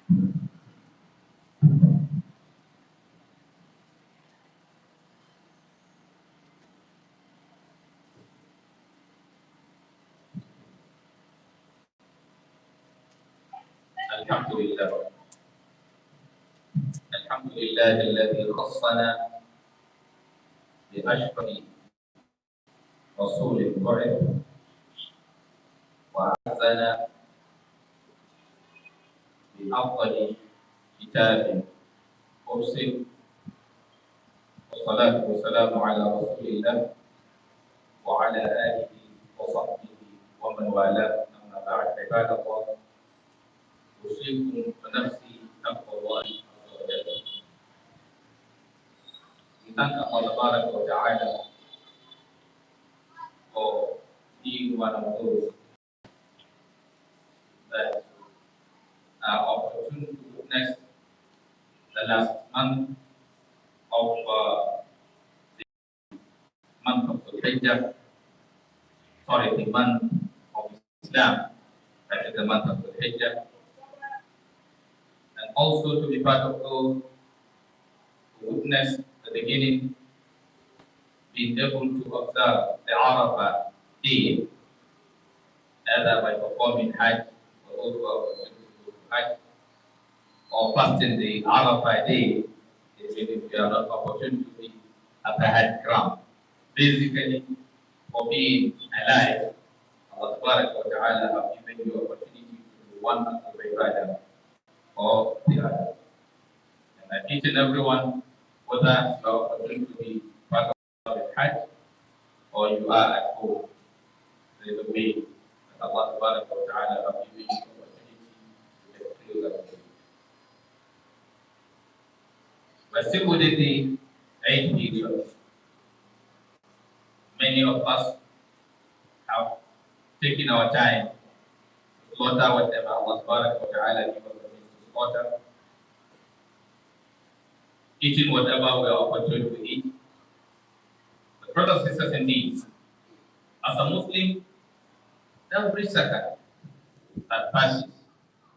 Alhamdulillah. Alhamdulillah alladhi khassana bi ashrafi rasulil bu'ith wa azana bi afdali kitabin ursil wa salatu wa salamu ala rasulillah wa ala alihi wa sahbihi wa man wala amma ba'd ibadallah usikum wa nafsi taqwallahi azza wa jalla. We thank Allah wa ta'ala for being one of those that are opportune to witness the last month of the month of Dhul-Hijjah, the month of Islam, that is the month of Dhul-Hijjah, and also to be part of those who witness the beginning, being able to observe the Arafah day, either by performing Hajj, for those who are going to do Hajj, or fasting the Arafah day, if you are not opportune to be at the Hajj ground. Basically, for being alive, Allah Subhanahu wa Ta'ala have given you opportunity to do one of the ibadah or the other. And each and everyone, whether you are opportune to be part of the Hajj or you are at home, there is a way that Allah Subhanahu wa Ta'ala have given you opportunity to get closer to Him. But still within the 8 period, many of us have taken our time to slaughter whatever Allah Subhanahu wa Ta'ala gives us to slaughter, eating whatever we are opportune to eat. But brothers, sisters, indeed, as a Muslim, every second that passes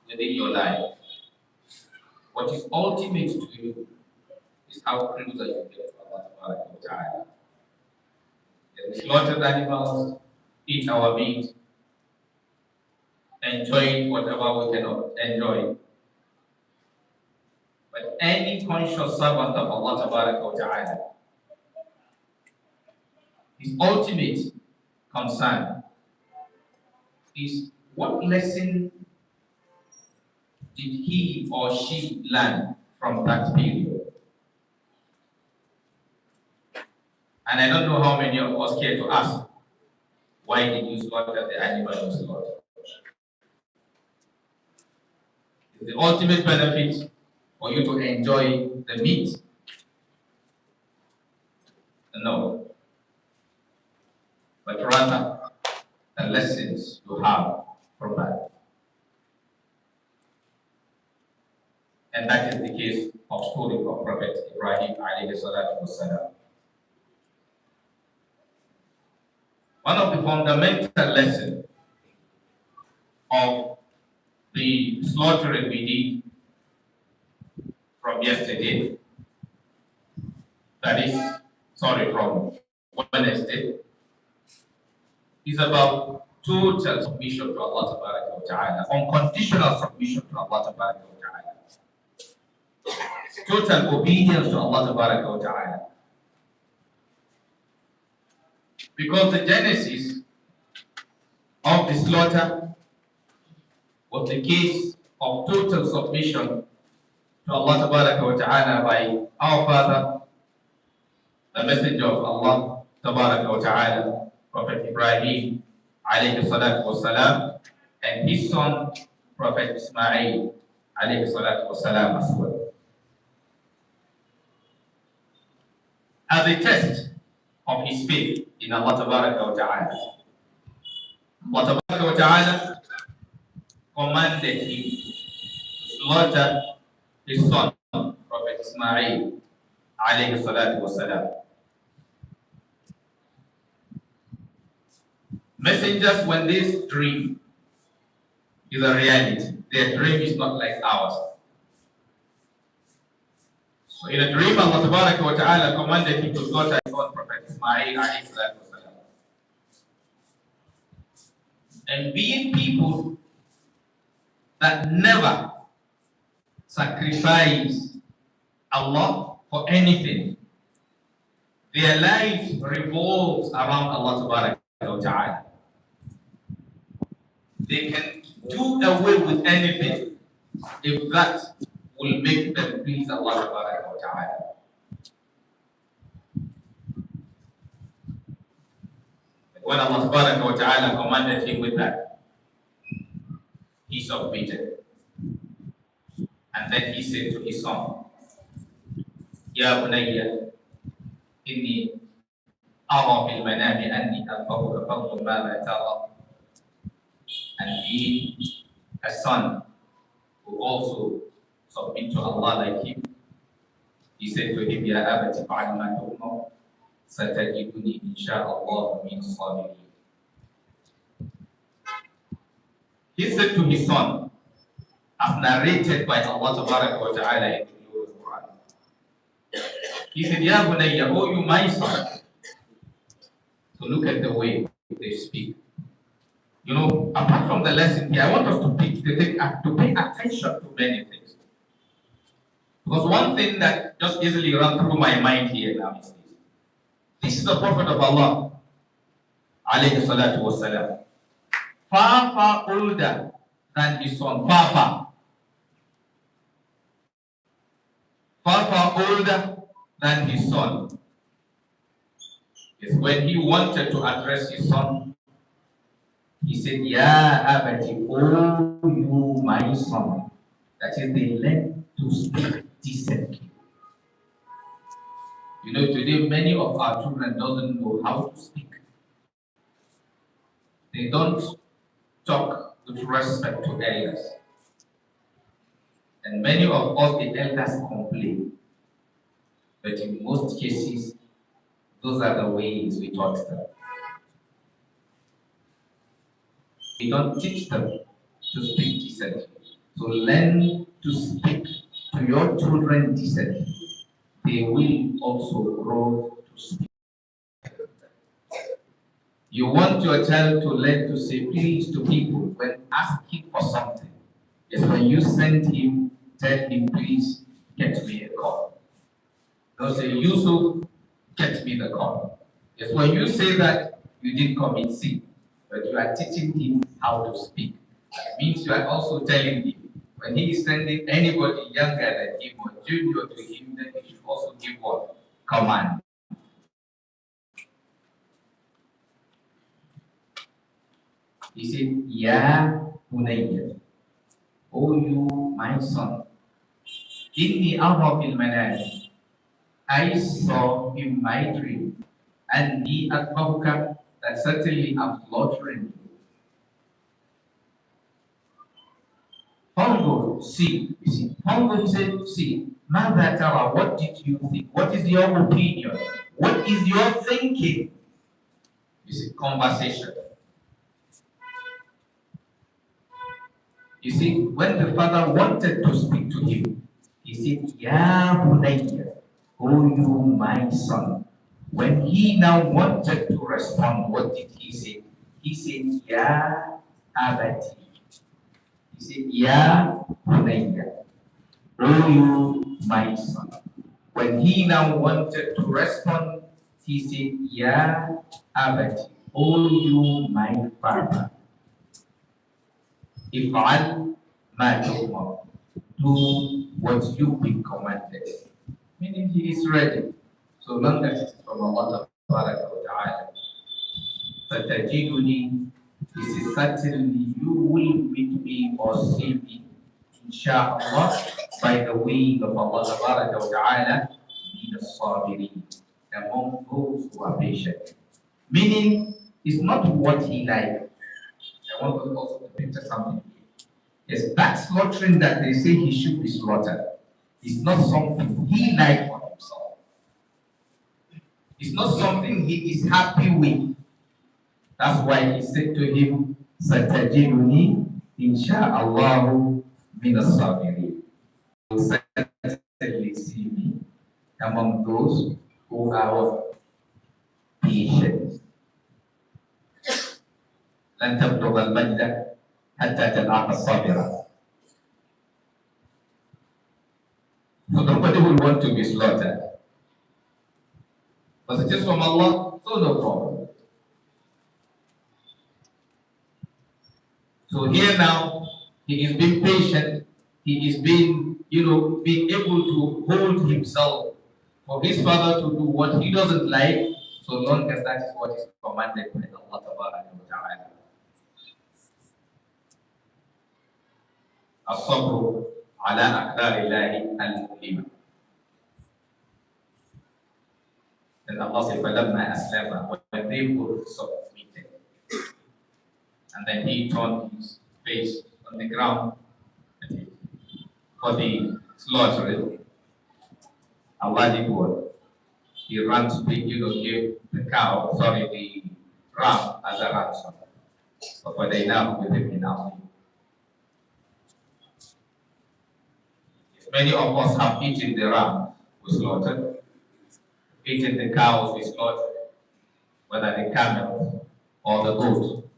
within your life, what is ultimate to you is how closer you get to Allah Subhanahu wa Ta'ala. We slaughter animals, eat our meat, enjoy whatever we cannot enjoy. But any conscious servant of Allah wa Ta'ala, his ultimate concern is what lesson did he or she learn from that period? And I don't know how many of us care to ask, why did you slaughter the animal you slaughtered? Is the ultimate benefit for you to enjoy the meat? No. But rather, the lessons you have from that. And that is the case of story of Prophet Ibrahim alayhi salatu wasalam. One of the fundamental lessons of the slaughtering we did from yesterday, from Wednesday, is about total submission to Allah wa Ta'ala, unconditional submission to Allah wa Ta'ala, total obedience to Allah wa Ta'ala. Because the genesis of the slaughter was the case of total submission to Allah wa Ta'ala by our father, the messenger of Allah wa Ta'ala, Prophet Ibrahim alayhi salatu wasalam, and his son, Prophet Ismail alayhi salatu wasalam as well. As a test of his faith in Allah wa Ta'ala, Allah wa Ta'ala commanded him to slaughter his son, Prophet Ismail alayhi salatu wasalam. Messengers, when they dream, is a reality. Their dream is not like ours. So in a dream, Allah Ta'ala commanded him to slaughter his own Prophet Ismail alayhi salatu wasalam. And being people that never sacrifice Allah for anything, their life revolves around Allah Ta'ala. They can do away with anything if that will make them please Allah Ta'ala. When Allah Ta'ala commanded him with that, he submitted. And then he said to his son, Ya bunayya, inni ara fil manami anni anfahuka fadlu ma tara. And he, a son, who also submit to Allah like him, he said to him, Ya abati fa'al ma tu'mar, satajiduni insha'Allah min as-sabirin. He said to his son, as narrated by Allah Ta'ala in the glorious Quran. He said, Ya bunayya, oh you my son. So look at the way they speak. You know, apart from the lesson here, I want us to pay attention to many things. Because one thing that just easily ran through my mind here now is this is the Prophet of Allah, alayhi salatu wasalam, far older than his son, far older than his son. Yes, when he wanted to address his son, he said, Ya abati, oh you my son. That is, they learn to speak decently. You know, today many of our children doesn't know how to speak. They don't talk with respect to elders. And many of us, the elders, complain. But in most cases, those are the ways we taught them. We don't teach them to speak decently. So learn to speak to your children decently. They will also grow to speak. You want your child to learn to say please to people when asking for something. Yes, when you send him, tell him please get me a call. Don't say Yusuf, get me the call. Yes, when you say that, you didn't commit sin, but you are teaching him how to speak. That means you are also telling him when he is sending anybody younger than him or junior to him, then he should also give what? Command. He said, Ya bunayya, O you my son, inni ara fil manami, I saw in my dream, and the advahuka, that certainly I'm slaughtering you. Pongo, see, you see, Pongo said, see, Mother Tara, what did you think? What is your opinion? What is your thinking? You see, conversation. You see, when the father wanted to speak to him, he said, Ya bunayya, O you my son. When he now wanted to respond, what did he say? He said, Ya abati. He said, Ya bunayya, O you my son. When he now wanted to respond, he said, Ya abati, O you my father. If'al ma tu'mar. Do what you've been commanded. Meaning he is ready. So long as it is from Allah Ta'ala. Fatajiduni, this is certainly you will meet me or see me, inshallah, by the way of Allah Ta'ala, be the sabirin, among those who are patient. Meaning, it's not what he likes. I want us also to picture something here. Yes, that slaughtering that they say he should be slaughtered is not something he likes for himself. It's not something he is happy with. That's why he said to him, Satajiduni, insha'Allahu min as-sabirin. You will certainly see me among those who are patient. لن تبلغ المجد حتى تلعق الصابرة. So nobody will want to be slaughtered. But it is from Allah, so no problem. So here now, he is being patient. He is being, being able to hold himself for his father to do what he doesn't like, so long as that is what is commanded by Allah Ta'ala. الصبر على أقدار الله المؤلمة. Then Allah said, فَلَمَّا أَسْلَمَ, when they both submitted, and then he turned his face on the ground for the slaughtering. Allah did what? He ran to give the ram as a ransom. But for they now with him enough. Many of us have eaten the ram we slaughtered, eaten the cows we slaughtered, whether the camel or the goat.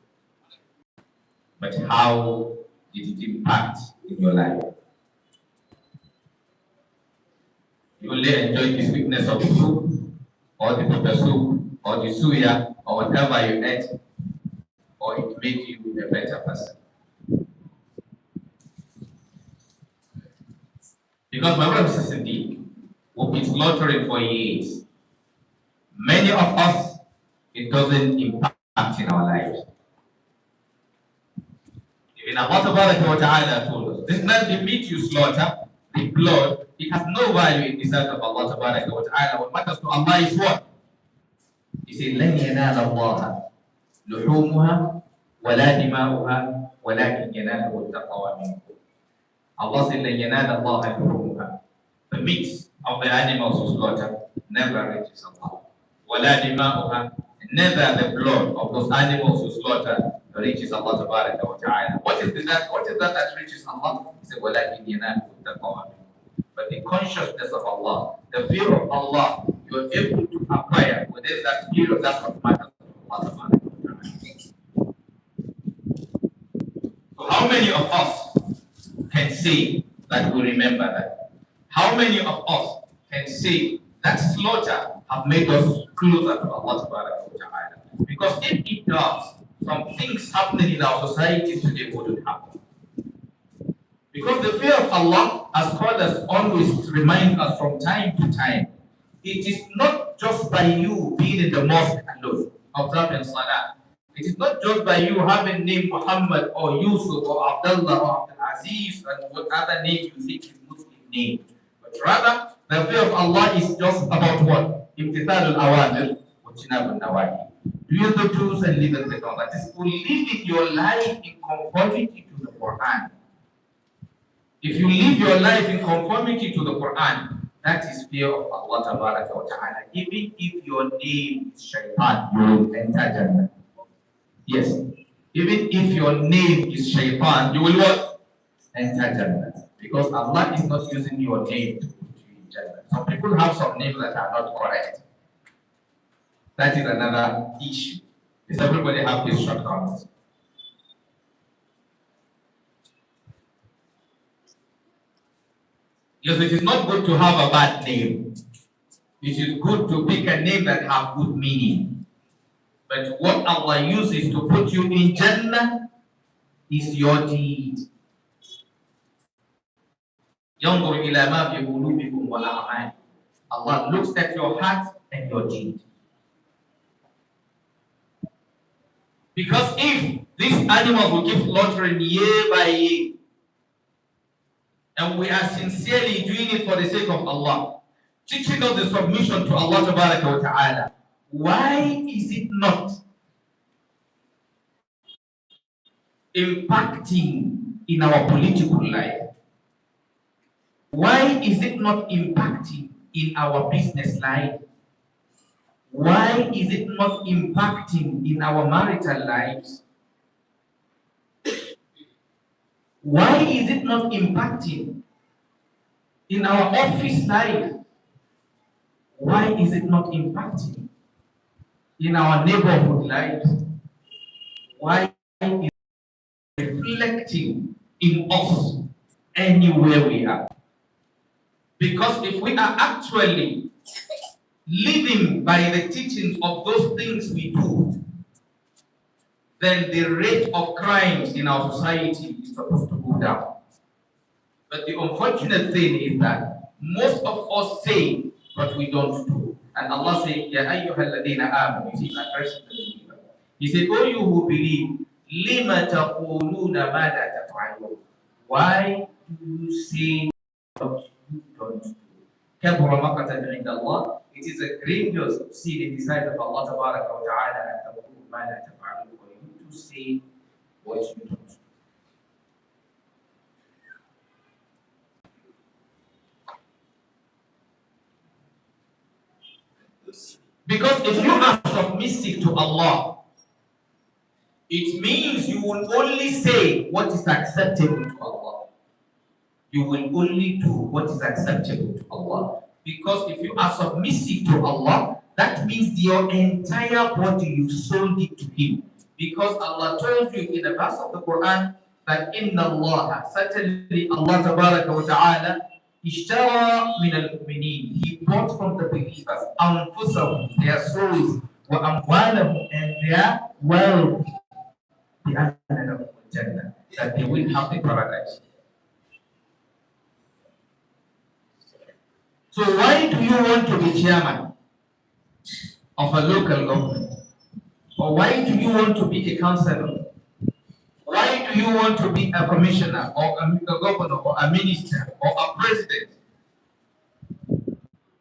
But how did it impact in your life? You only enjoyed the sweetness of the soup, or the pepper soup, or the suya, or whatever you ate, or it made you a better person. Because my brothers and sisters, we've been slaughtering for years. Many of us, it doesn't impact in our lives. Even Allah Ta'ala told us, this is not the meat you slaughter, the blood, it has no value in the sight of Allah Ta'ala. What matters to Allah is what? He said, لَنْ يَنَالَ اللَّهَ لُحُومُهَا وَلَا دِمَاؤُهَا وَلَكِنْ يَنَالَهُ التَّقْوَى مِنكُمْ. Allah said, لَنْ يَنَالَ اللَّهَ لُحُومُهَا. The meat of the animals who slaughter never reaches Allah. وَلَا دِمَاؤُهَا. Never the blood of those animals who slaughter reaches Allah Ta'ala. What is that reaches Allah? He said, وَلَكِنْ يَنَالَهُ التَّقْوَى مِنكُم. But the consciousness of Allah, the fear of Allah, you are able to acquire within that fear. That's what matters to Allah Ta'ala. So how many of us can say that we remember that? How many of us can say that slaughter have made us closer to Allah Ta'ala? Because if it does, some things happening in our society today wouldn't happen. Because the fear of Allah, as scholars always remind us from time to time, it is not just by you being in the mosque alone, observing Salah. It is not just by you having name Muhammad or Yusuf or Abdullah or Abdul Aziz and what other name you think is Muslim name. But rather, the fear of Allah is just about what? Imtithal al-awamir wa jinab al-nawahi. Do the do's and leave the don'ts. That is, to live your life in conformity to the Quran. If you live your life in conformity to the Quran, that is fear of Allah Ta'ala. Even if your name is Shaitan, you will enter Jannah. Yes. Even if your name is Shaitan, you will what? Enter Jannah. Because Allah is not using your name to put you in Jannah. Some people have some names that are not correct. That is another issue. Because everybody have these shortcomings. Yes, it is not good to have a bad name. It is good to pick a name that have good meaning. But what Allah uses to put you in Jannah is your deed. ينظر إلى ما في قلوبكم والأعمال. Allah looks at your heart and your deed. Because if these animals will keep slaughtering year by year, and we are sincerely doing it for the sake of Allah, teaching us the submission to Allah Ta'ala, why is it not impacting in our political life? Why is it not impacting in our business life? Why is it not impacting in our marital lives? Why is it not impacting in our office life? Why is it not impacting in our neighborhood lives? Why is it reflecting in us anywhere we are? Because if we are actually living by the teachings of those things we do, then the rate of crimes in our society is supposed to go down. But the unfortunate thing is that most of us say, but we don't do. And Allah says, Ya ayyuhalladhina amanu, you see, addressing the believer. He said, oh you who believe, lima taquluna ma la taf'alun. Why do you say what you don't do? Kabura maqatan 'inda Allah. It is a grievous sin in the sight of Allah tabaraka wa ta'ala an taqulu ma la taf'alun, for you to say what you don't do. Because if you are submissive to Allah, it means you will only say what is acceptable to Allah. You will only do what is acceptable to Allah. Because if you are submissive to Allah, that means your entire body, you sold it to Him. Because Allah told you in a verse of the Quran that Inna Allah, certainly Allah Tabaraka wa Ta'ala, Ishtara min al-mu'minin. He bought from the believers anfusahum, their souls, wa amwalahum, and their wealth, that they will have the paradise. So why do you want to be chairman of a local government? Or why do you want to be a councillor? Why do you want to be a commissioner or a governor or a minister or a president?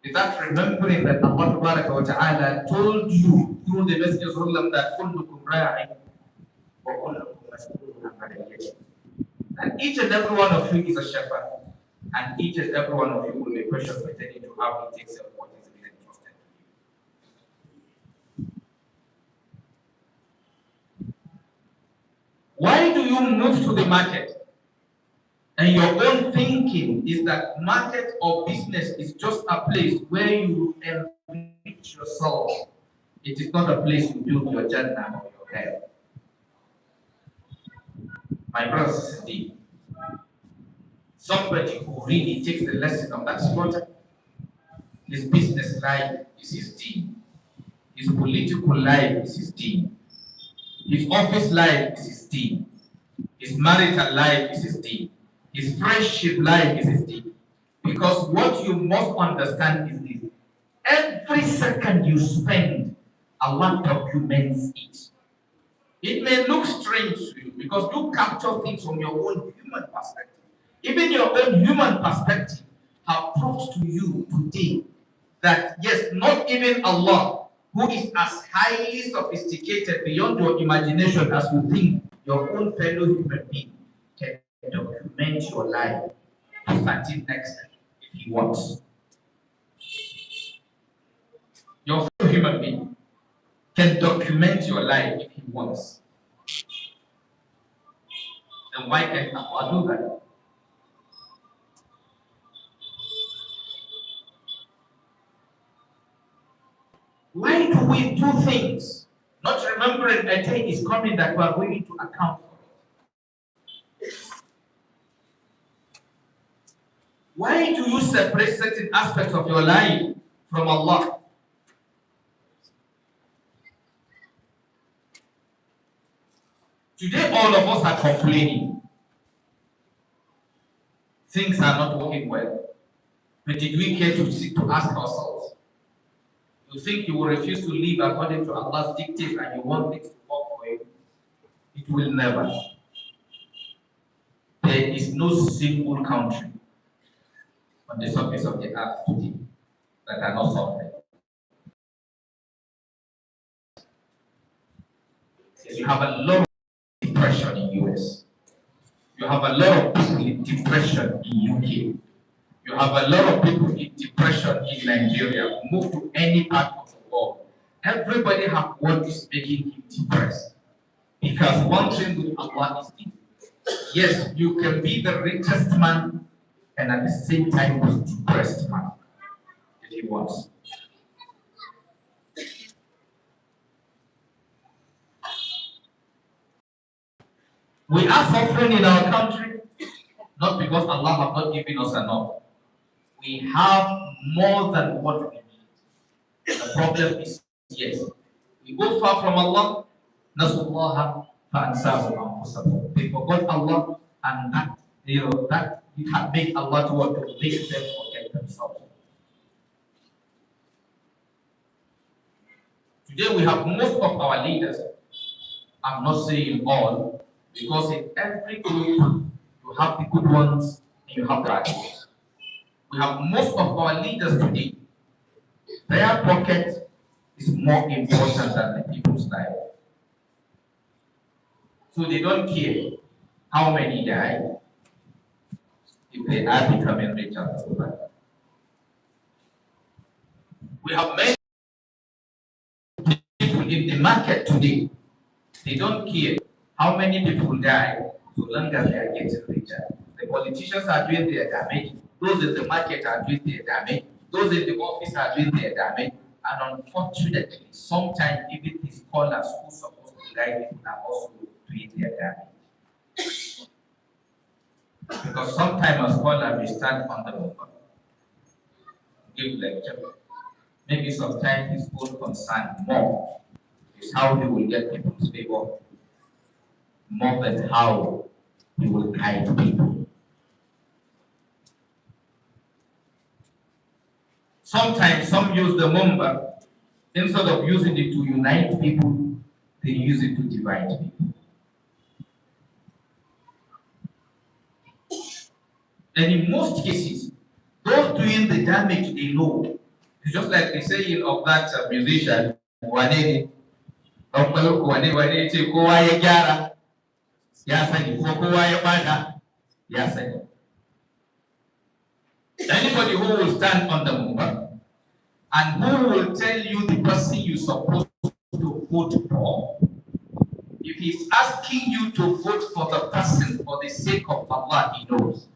Without remembering that Allah Ta'ala told you through the messengers that kullukum ra'in wa kullukum mas'ulun an ra'iyatihi. And each and every one of you is a shepherd, and each and every one of you will be questioned pertaining to how he takes care of what is being entrusted to you. Why do you move to the market? And your own thinking is that market or business is just a place where you enrich yourself. It is not a place you build your jannah or your head. My brothers and sisters, somebody who really takes the lesson of that slaughter, his business life is his deen. His political life is his deen. His office life is his deen. His marital life is his deen. His friendship life is his deen. Because what you must understand is this. Every second you spend, Allah documents it. It may look strange to you because you capture things from your own human perspective. Even your own human perspective have proved to you today that yes, not even Allah, who is as highly sophisticated beyond your imagination as you think, your own fellow human being can document your life to a certain extent if he wants. Your fellow human being can document your life if he wants. Then why can't Allah do that? Why do we do things not remembering a day is coming that we are going to account for it? Why do you separate certain aspects of your life from Allah? Today, all of us are complaining. Things are not working well. But did we care to ask ourselves? You think you will refuse to live according to Allah's dictates and you want things to work for you? It will never. There is no single country on the surface of the earth today that are not suffering. You have a lot of depression in US. You have a lot of people in depression in UK. You have a lot of people in depression in Nigeria. Move to any part of the world. Everybody have what is making him depressed. Because one thing with Allah is this. Yes, you can be the richest man and at the same time be depressed man if he wants. We are suffering in our country, not because Allah has not given us enough. We have more than what we need. The problem is, yes, we go far from Allah. Nasullaha fa'ansahu anfusahum. They forgot Allah, and that it had made Allah to want to make them forget themselves. Today we have most of our leaders. I'm not saying all, because in every group you have the good ones and you have the bad ones. We have most of our leaders today. Their pocket is more important than the people's life. So they don't care how many die if they are becoming rich after that. We have many people in the market today. They don't care how many people die so long as they are getting richer. The politicians are doing their damage. Those in the market are doing their damage. Those in the office are doing their damage. And unfortunately, sometimes even the scholars who are supposed to guide people are also doing their damage. Because sometimes a scholar may stand on the moment, give lecture. Maybe sometimes his own concern more is how he will get people's favor more than how he will guide people. Sometimes some use the number, instead of using it to unite people, they use it to divide people. And in most cases, those doing the damage they know. It's just like the saying of that musician, Wanene, kowa ya gyara, ya sani, ko kowa ya bata, ya sani. Anybody who will stand on the movement and who will tell you the person you're supposed to vote for, if he's asking you to vote for the person for the sake of Allah, he knows.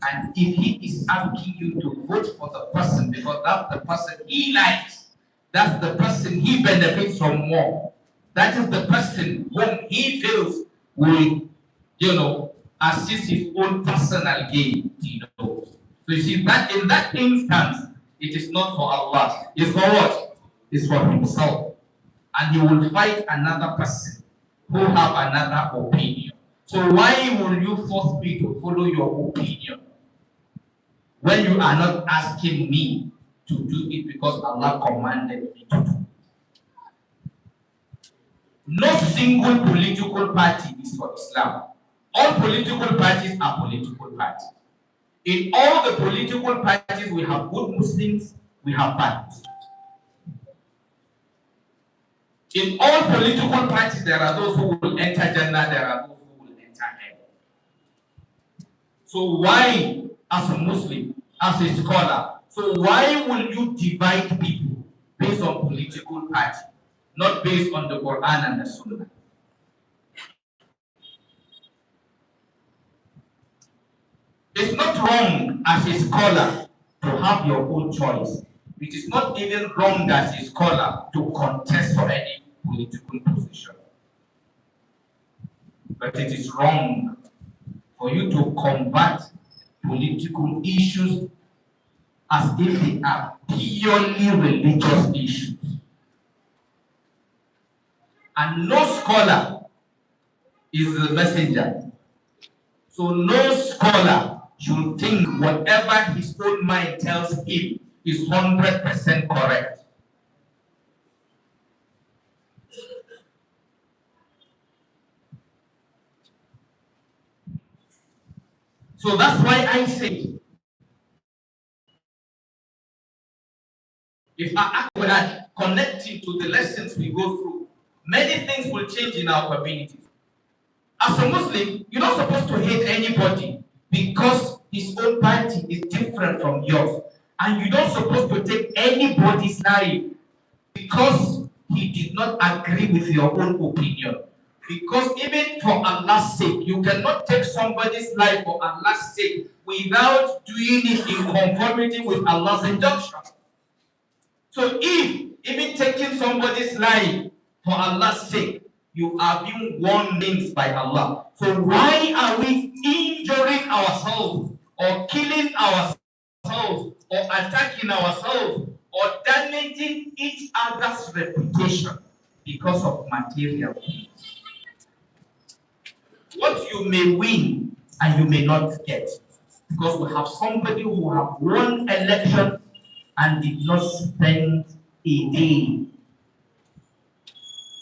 And if he is asking you to vote for the person because that's the person he likes, that's the person he benefits from more, that is the person whom he feels will, assist his own personal gain, he knows. So you see that in that instance, it is not for Allah. It's for what? It's for himself. And he will fight another person who have another opinion. So why will you force me to follow your opinion when you are not asking me to do it because Allah commanded me to do? No single political party is for Islam. All political parties are political parties. In all the political parties, we have good Muslims, we have bad Muslims. In all political parties, there are those who will enter Jannah, there are those who will enter hell. So why, as a Muslim, as a scholar, so why will you divide people based on political party, not based on the Quran and the Sunnah? It's not wrong as a scholar to have your own choice. It is not even wrong as a scholar to contest for any political position. But it is wrong for you to combat political issues as if they are purely religious issues. And no scholar is the messenger. So no scholar should think whatever his own mind tells him is 100% correct. So that's why I say, if I act connecting to the lessons we go through, many things will change in our communities. As a Muslim, you're not supposed to hate anybody because his own party is different from yours. And you're not supposed to take anybody's life because he did not agree with your own opinion. Because even for Allah's sake, you cannot take somebody's life for Allah's sake without doing it in conformity with Allah's injunction. So if even taking somebody's life for Allah's sake, You are being warned by Allah. So why are we injuring ourselves or killing ourselves or attacking ourselves or damaging each other's reputation because of material things? What you may win and you may not get. Because we have somebody who have won election and did not spend a day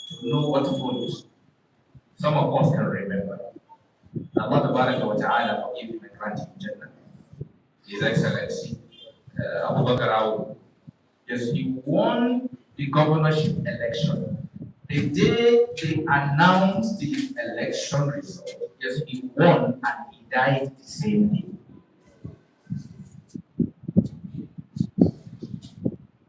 to know what follows. Some of us can remember. Allah Ta'ala forgive him and grant him Jannah. His Excellency Abu Bakr Aoun. Yes, he won the governorship election. The day they announced the election result, yes, he won and he died the same day.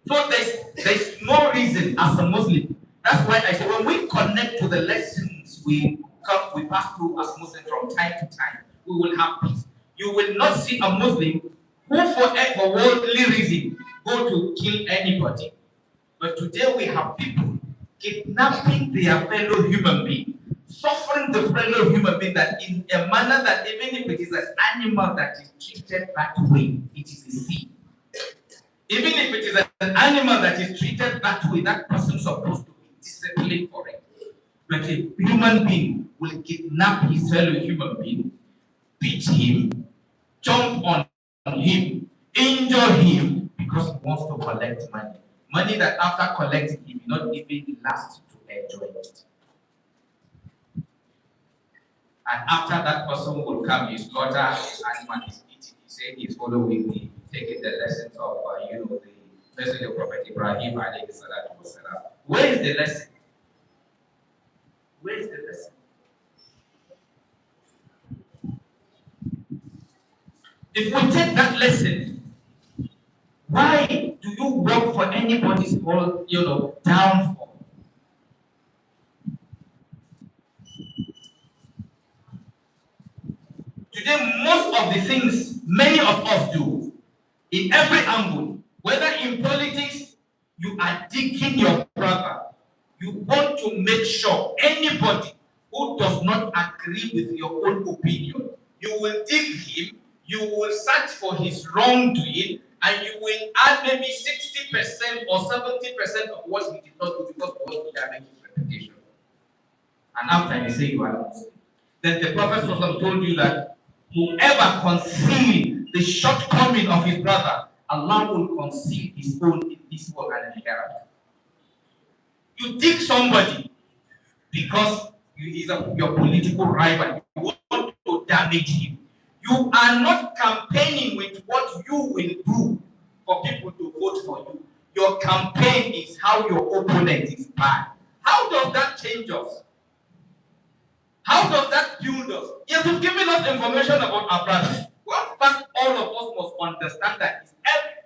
So there's no reason as a Muslim. That's why I say when we connect to the lessons we pass through as Muslims from time to time, we will have peace. You will not see a Muslim who for worldly reason go to kill anybody. But today we have people kidnapping their fellow human being, suffering the fellow human being that in a manner that even if it is an animal that is treated that way, it is a sin. Even if it is an animal that is treated that way, that person is supposed to be disciplined for it. But a human being will kidnap his fellow human being, beat him, jump on him, injure him because he wants to collect money. Money that after collecting he will not even last to enjoy it. And after that person will come, his slaughter, his animal is eating. He said he's following me, taking the lessons of the message of Prophet Ibrahim alayhi salatu wasalam. Where is the lesson? Where is the lesson? If we take that lesson, why do you work for anybody's downfall? Today, most of the things many of us do, in every angle, whether in politics, you are digging your brother. You want to make sure anybody who does not agree with your own opinion, you will dig him, you will search for his wrongdoing, and you will add maybe 60% or 70% of what he did not do because of what he damaged his reputation. And after you say you are Muslim, then the Prophet told you that whoever conceals the shortcoming of his brother, Allah will conceal his own in this world and in the hereafter. You dig somebody because he is your political rival. You want to damage him. You are not campaigning with what you will do for people to vote for you. Your campaign is how your opponent is bad. How does that change us? How does that build us? Yes, you've given us information about our brothers. One fact all of us must understand that is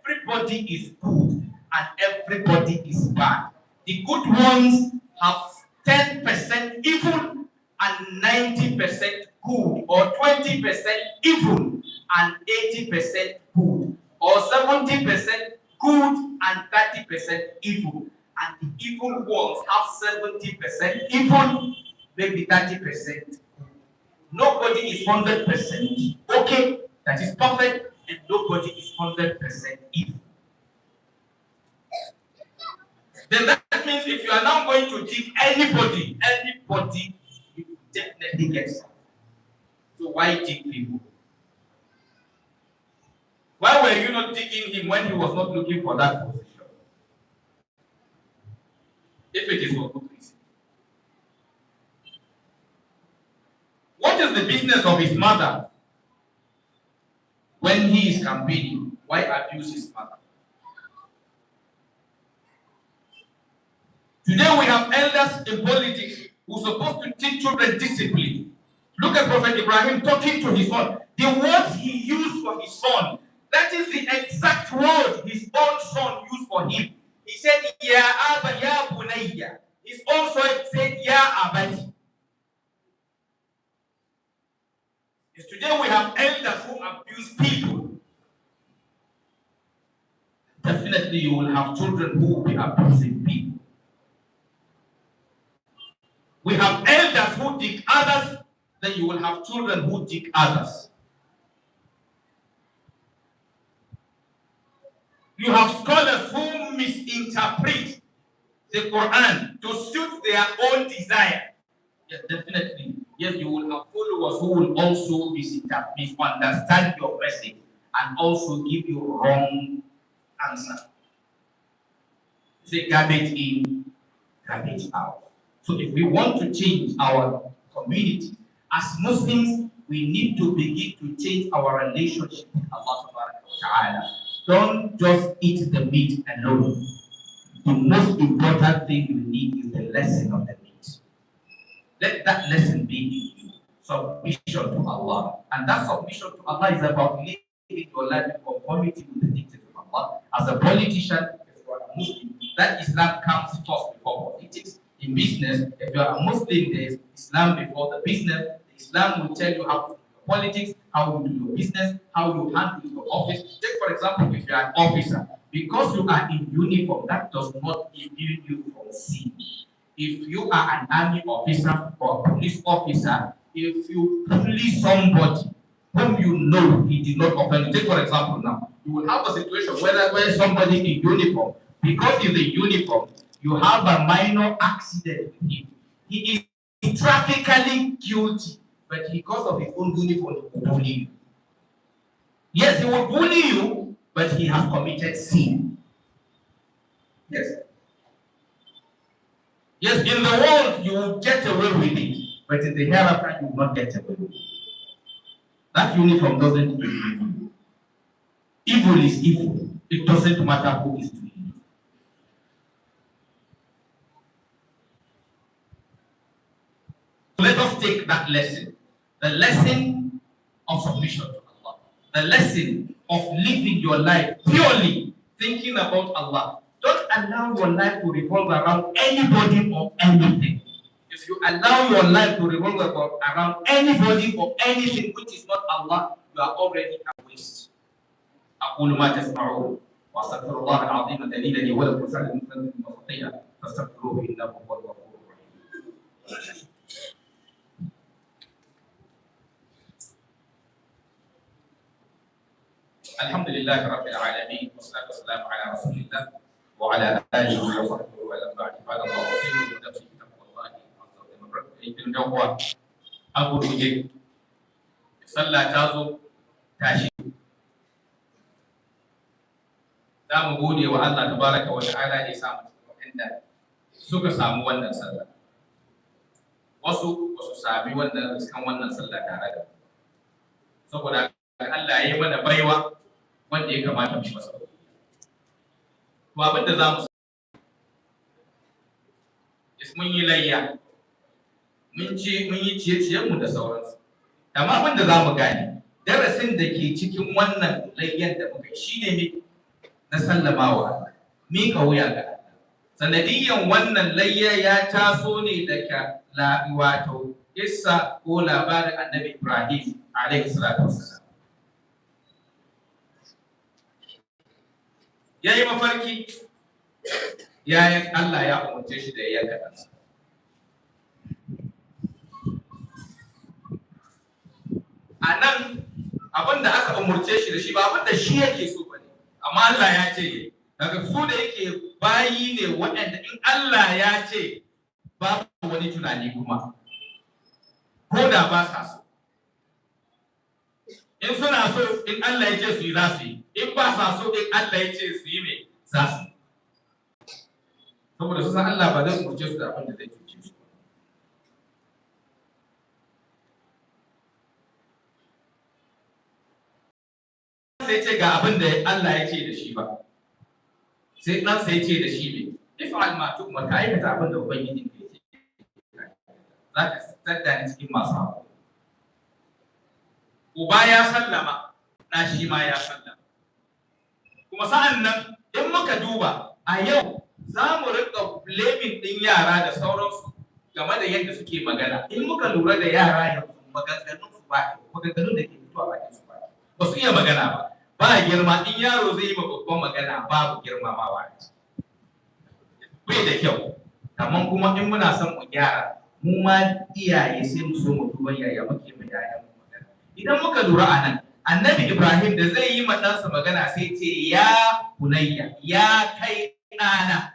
everybody is good and everybody is bad. The good ones have 10% evil and 90% good, or 20% evil and 80% good, or 70% good and 30% evil. And the evil ones have 70% evil, maybe 30%. Nobody is 100% okay, that is perfect, and nobody is 100% evil. Then that means if you are now going to dig anybody, you definitely get some. So why dig people? Why were you not digging him when he was not looking for that position? If it is for good reason. What is the business of his mother when he is campaigning? Why abuse his mother? Today we have elders in politics who are supposed to teach children discipline. Look at Prophet Ibrahim talking to his son. The words he used for his son, that is the exact word his own son used for him. He said, Ya Abba, Ya Bunayya. His own son said, Ya Abati. Today we have elders who abuse people. Definitely you will have children who will be abusing people. We have elders who dig others, then you will have children who dig others. You have scholars who misinterpret the Quran to suit their own desire. Yes, definitely. Yes, you will have followers who will also misunderstand your message and also give you wrong answer. Say garbage in, garbage out. So if we want to change our community, as Muslims, we need to begin to change our relationship with Allah Ta'ala. Don't just eat the meat alone. The most important thing you need is the lesson of the meat. Let that lesson be in you. Submission to Allah. And that submission to Allah is about living your life in conformity with the dictates of Allah. As a politician, if you are a Muslim, that Islam comes first before politics. In business, if you are a Muslim, there is Islam before the business. Islam will tell you how to do your politics, how you do your business, how you handle your office. Take for example, if you are an officer, because you are in uniform, that does not immune you from sin. If you are an army officer or a police officer, if you bully somebody whom you know he did not offend you, take for example now, you will have a situation where somebody in uniform, because he's in uniform, you have a minor accident with him. He is tragically guilty, but because of his own uniform, he will bully you. Yes, he will bully you, but he has committed sin. Yes. Yes, in the world you will get away with it, but in the hereafter you will not get away with it. That uniform doesn't mean evil. Evil is evil. It doesn't matter who is doing it. Let us take that lesson. The lesson of submission to Allah. The lesson of living your life purely thinking about Allah. Don't allow your life to revolve around anybody or anything. If you allow your life to revolve around anybody or anything which is not Allah, you are already a waste. أقول ما تسمعون وأستغفر الله العظيم الجليل لي ولكم سائر المسلمين المخطئين فاستغفروه إنه هو الغفور الرحيم. الحمد لله رب العالمين والصلاة والسلام على رسول الله وعلى آله وصحبه وعلى بعد قال الله وسلم ونفسه بتقوى الله عز وجل. إن جوا أبو رجل صلى تازو تاشي. za mu gode wa Allah tabaraka wa ta'ala da ya samu inda suka samu wannan sallah. Wasu ba su sami wannan cikin wannan sallah tare da saboda Allah ya yi mana baiwa wanda ya kamata mu masa. To abin da za mu mun yi layya, mun yi ciye-ciyen mu da sauransu. Amma abin da za mu gane darasin da ke cikin wannan layyan da muka yi shine ne na sallama wa Allah, mika wuya ga Allah. Sanadiyyan wannan layya ya taso ne daga wato kissa ko labarin Annabi Ibrahim alaihi salatu wassalam. Yayi mafarki yayin Allah ya umarce shi da ya yanka ɗansa. A nan abin da aka umarce shi da shi ba abin da shi yake so. Amma Allah ya ce daga su da yake bayi ne waɗanda in Allah ya ce babu wani tunani kuma ko da ba sa so. In suna so in Allah ya ce su yi za su yi, in ba sa so in Allah ya ce su yi me za su yi. Saboda su san Allah ba zai umarce su da abin da zai cuce su. Sai ce ga abin da Allah ya ce da shi ba, sai ɗan sai ce da shi ne if'al ma tu'mar, ka aikata abin da ubangiji ke ce za ka tsada ni cikin masu haƙuri. Uba ya sallama, ɗa shi ma ya sallama. Kuma sa'an nan in muka duba a yau za mu riƙa blaming ɗin yara da sauransu game da yadda suke magana. In muka lura da yara yanzu maganganun su ba, maganganun da ke fitowa bakin su ba su iya magana ba. Ba girma, in yaro zai yi ma babban magana babu girmamawa bai da kyau. Kamar kuma in muna son mu gyara mu ma iyaye sai mu so mu duba yaya muke mai yayan mu magana. Idan muka lura a nan, annabi Ibrahim da zai yi ma ɗansa magana sai ce ya bunayya, ya kai ɗana.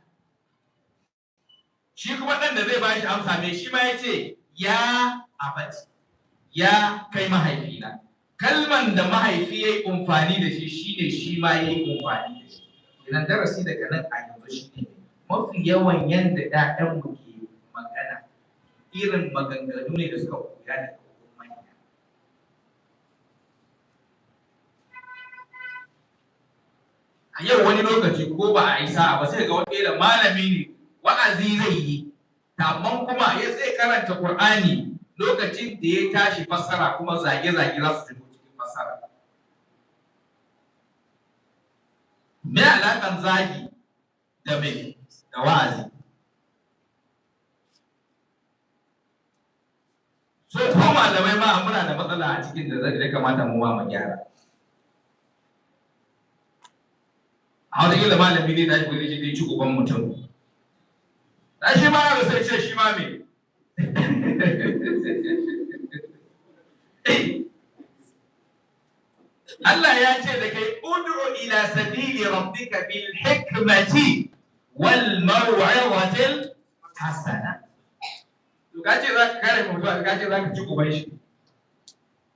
Shi kuma ɗan da zai ba shi amsa mai shi ma ya ce ya abati, ya kai mahaifina. Kalman da mahaifi ya yi amfani da shi shine shi ma ya yi amfani da shi. Idan darasi daga nan a yanzu shi ne mafi yawan yanda ‘ya'yanmu ke magana irin maganganu ne da suka koya daga manya. A yau wani lokaci ko ba a yi sa'a ba sai ga wani da malami ne wa'azi zai yi, amma kuma ya zai karanta Qur'ani lokacin da ya tashi fassara kuma zage-zage za su shigo cikin fassara. Me alaƙan zagi da mai da wa'azi? So ko malamai ma muna da matsala a cikin da zai kamata mu ma mu gyara. A wata kila malami ne da shi ne ci uban mutum. Da shi ma ya sai ce shi ma me? Allah ya ce da kai ud'u ila sabili rabbika bil hikmati wal maw'izatil hasana. To kace za ka kare mutuwa, kace za ka ci uban shi.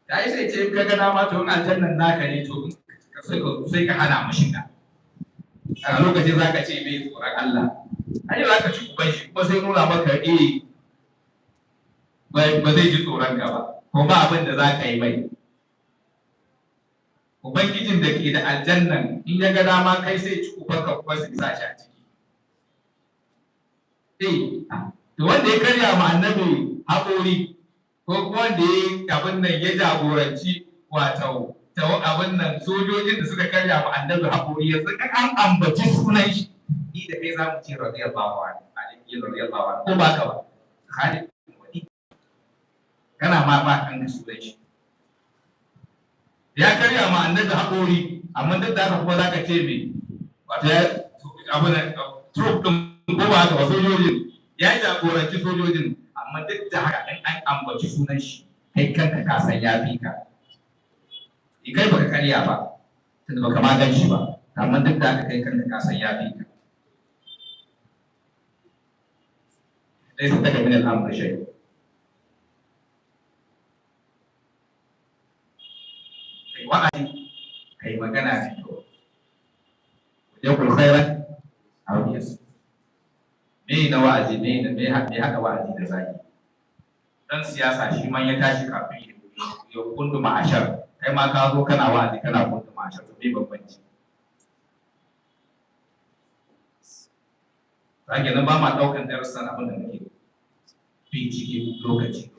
Dai sai ce ka ga dama to in aljannan naka ne to sai ka hana mu shiga. A lokacin za ka ce bai tsoron Allah. Ai za ka ci uban shi kuma sai nuna maka ba zai ji tsoron ka ba, ko ba abin da za ka yi mai. Ubangijin da ke da aljannan in ya ga dama kai sai ci ubanka kuma sai sa shi a ciki. To wanda ya karya ma annabi haƙori ko kuma wanda ya abin nan ya jagoranci wato abin nan sojojin da suka karya ma annabi haƙori yanzu an ambaci sunan shi, ni da kai za mu ce radiyallahu anhu, alaihi radiyallahu anhu, ko ba ka ba? Khalid kana ma ba kan sunan shi. Ya karya ma annabi haƙori, amma duk da haka kuma za ka ce me wato ya abin nan troop ɗin ko ba haka ba, sojojin ya jagoranci sojojin, amma duk da haka in an ambaci sunan shi kai kanka ka san ya fi ka. Kai baka karya ba tunda baka ma gan shi ba, amma duk da haka kai kanka ka san ya fi ka. Dai sai daga min al'amur shay. Kai wa'azi, kai magana ne to. Yakul khairan aw yas. Me na wa'azi ne da me haka wa'azi da zaki. Dan siyasa shi man ya tashi kafin ya kunduma ashar, kai ma ka zo kana wa'azi kana kunduma ashar, to me bambanci? Zage nan ba ma daukan darussan abin da muke bincike lokaci.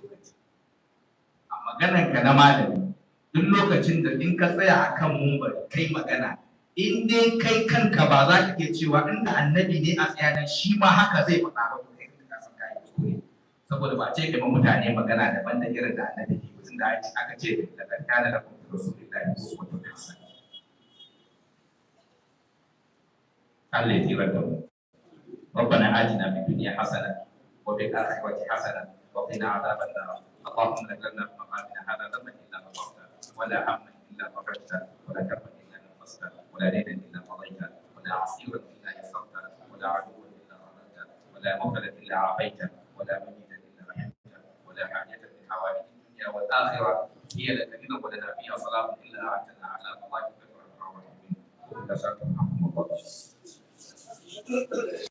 A maganar ka na malami, duk lokacin da in ka tsaya akan mumbar kai magana, in dai kai kanka ba za ka iya cewa inda annabi ne a tsayanan shi ma haka zai faɗa ba, to kai ka san kai kuskure. Saboda ba ce kai mutane magana daban da irin da annabi ke, mutum da aka ce da kana da kuma rasulullahi ko wato kansa. Allah ya tsira da mu. ربنا آتنا في الدنيا حسنة وفي الآخرة حسنة وقنا عذاب النار. اللهم لا تجعلنا في مقامنا هذا ذنبا إلا غفرته ولا هما إلا فرجته ولا كربا إلا نفسته ولا دينا إلا قضيته ولا عسيرا إلا يسرته ولا عدوا إلا رددته ولا مبتلا إلا عافيته ولا ميتا إلا رحمته ولا حاجة من حوائج الدنيا والآخرة هي لك رضا ولنا فيها صلاة إلا أعتنا على قضائك الرحمن الرحيم.